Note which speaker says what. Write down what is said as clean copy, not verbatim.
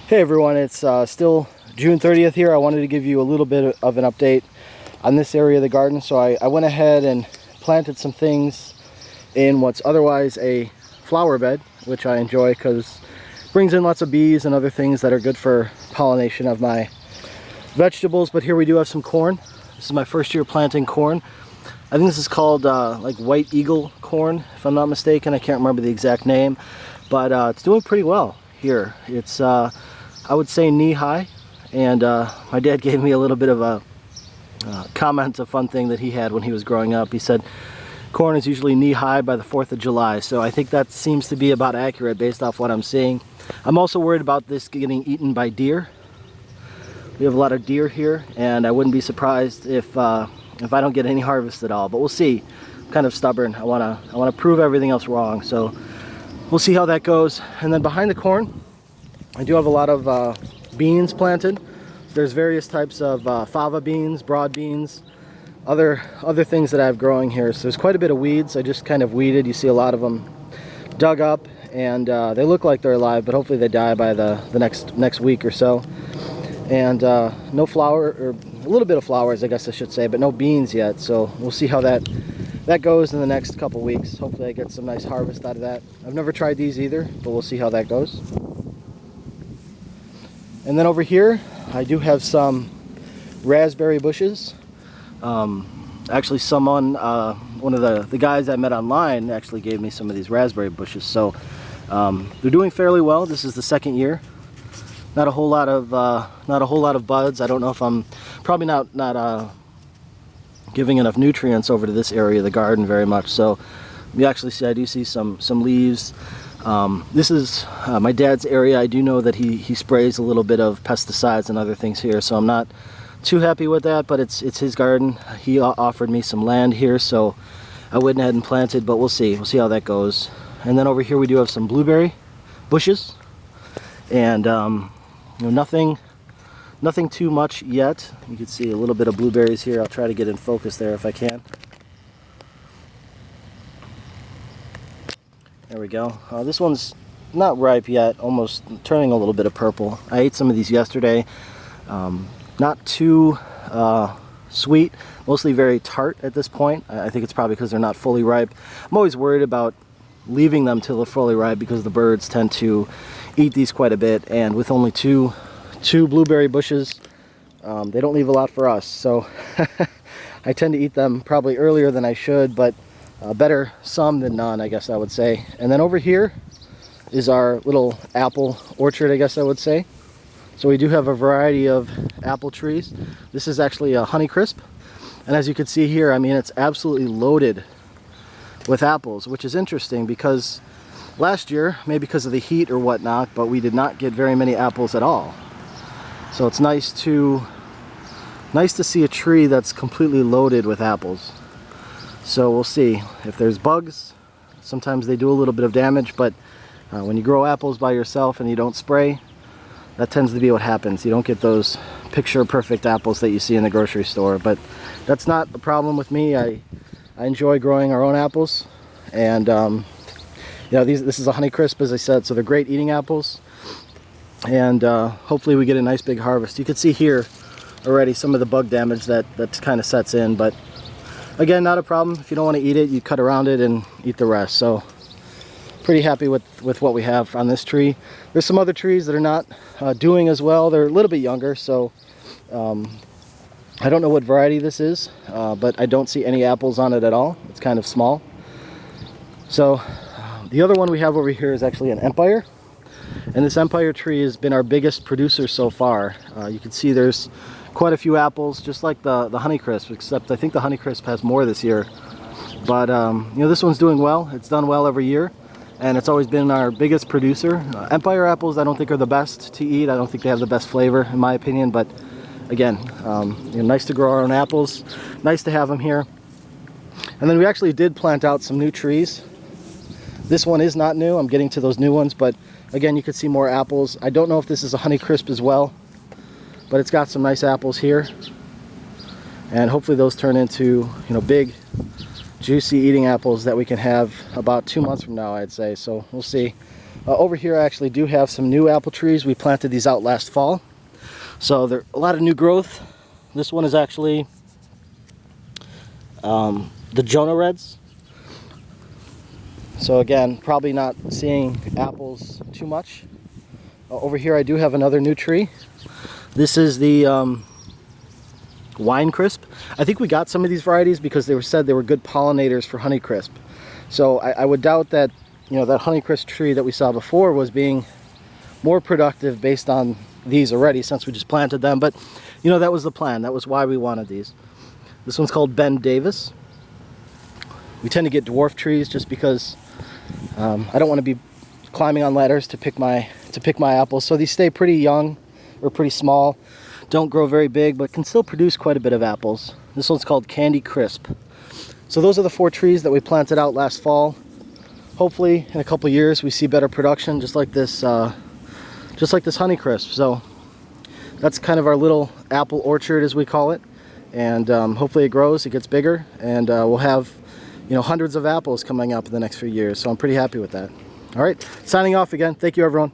Speaker 1: Hey everyone, it's still June 30th here. I wanted to give you a little bit of an update on this area of the garden. So I went ahead and planted some things in what's otherwise a flower bed, which I enjoy because it brings in lots of bees and other things that are good for pollination of my vegetables. But here we do have some corn. This is my first year planting corn. I think this is called like White Eagle corn, if I'm not mistaken. I can't remember the exact name, but it's doing pretty well here. It's I would say knee-high, and my dad gave me a little bit of a comment, a fun thing that he had when he was growing up. He said corn is usually knee-high by the 4th of July, so I think that seems to be about accurate based off what I'm seeing. I'm also worried about this getting eaten by deer. We have a lot of deer here, and I wouldn't be surprised if I don't get any harvest at all, but we'll see. I'm kind of stubborn. I wanna prove everything else wrong, so we'll see how that goes. And then behind the corn, I do have a lot of beans planted. There's various types of fava beans, broad beans, other things that I have growing here. So there's quite a bit of weeds. I just kind of weeded. You see a lot of them dug up, and they look like they're alive, but hopefully they die by the next week or so. And no flower, or a little bit of flowers, I guess I should say, but no beans yet. So we'll see how that goes in the next couple weeks. Hopefully I get some nice harvest out of that. I've never tried these either, but we'll see how that goes. And then over here, I do have some raspberry bushes. Actually, someone, one of the guys I met online actually gave me some of these raspberry bushes. So they're doing fairly well. This is the second year. Not a whole lot of buds. I don't know if I'm probably not giving enough nutrients over to this area of the garden very much. So you actually see, I do see some leaves. This is my dad's area. I do know that he sprays a little bit of pesticides and other things here, so I'm not too happy with that, but it's his garden. He offered me some land here, so I went ahead and planted, but we'll see how that goes. And then over here we do have some blueberry bushes, and you know, nothing too much yet. You can see a little bit of blueberries here. I'll try to get in focus there if I can. There we go. This one's not ripe yet, almost turning a little bit of purple. I ate some of these yesterday. Not too sweet, mostly very tart at this point. I think it's probably because they're not fully ripe. I'm always worried about leaving them till they're fully ripe because the birds tend to eat these quite a bit, and with only two blueberry bushes, they don't leave a lot for us. So I tend to eat them probably earlier than I should, but better some than none, I guess I would say. And then over here is our little apple orchard, I guess I would say. So we do have a variety of apple trees. This is actually a Honeycrisp, and as you can see here, I mean, it's absolutely loaded with apples, which is interesting because last year, maybe because of the heat or whatnot, but we did not get very many apples at all. So it's nice to see a tree that's completely loaded with apples. So we'll see if there's bugs. Sometimes they do a little bit of damage, but when you grow apples by yourself and you don't spray, that tends to be what happens. You don't get those picture perfect apples that you see in the grocery store, but that's not a problem with me. I enjoy growing our own apples, and you know, this is a Honeycrisp, as I said, so they're great eating apples, and hopefully we get a nice big harvest. You can see here already some of the bug damage that kind of sets in, but again, not a problem. If you don't want to eat it, you cut around it and eat the rest. So pretty happy with what we have on this tree. There's some other trees that are not doing as well. They're a little bit younger, so I don't know what variety this is, but I don't see any apples on it at all. It's kind of small. So the other one we have over here is actually an Empire, and this Empire tree has been our biggest producer so far. You can see there's quite a few apples, just like the Honeycrisp, except I think the Honeycrisp has more this year. But you know, this one's doing well. It's done well every year, and it's always been our biggest producer. Empire apples I don't think are the best to eat. I don't think they have the best flavor in my opinion, but again, you know, nice to grow our own apples, nice to have them here. And then we actually did plant out some new trees. This one is not new. I'm getting to those new ones, but again, you can see more apples. I don't know if this is a Honeycrisp as well, but it's got some nice apples here, and hopefully those turn into, you know, big juicy eating apples that we can have about 2 months from now, I'd say. So we'll see. Over here I actually do have some new apple trees. We planted these out last fall. So there a lot of new growth. This one is actually the Jonah Reds. So again, probably not seeing apples too much. Over here I do have another new tree. This is the Wine Crisp. I think we got some of these varieties because they were said they were good pollinators for Honeycrisp. So I would doubt that, you know, that Honeycrisp tree that we saw before was being more productive based on these already, since we just planted them. But you know, that was the plan. That was why we wanted these. This one's called Ben Davis. We tend to get dwarf trees just because I don't want to be climbing on ladders to pick my apples. So these stay pretty young or pretty small, don't grow very big, but can still produce quite a bit of apples. This one's called Candy Crisp. So those are the 4 trees that we planted out last fall. Hopefully in a couple years we see better production, just like this Honeycrisp. So that's kind of our little apple orchard, as we call it, and hopefully it grows, it gets bigger, and we'll have, you know, hundreds of apples coming up in the next few years. So I'm pretty happy with that. All right, signing off again. Thank you, everyone.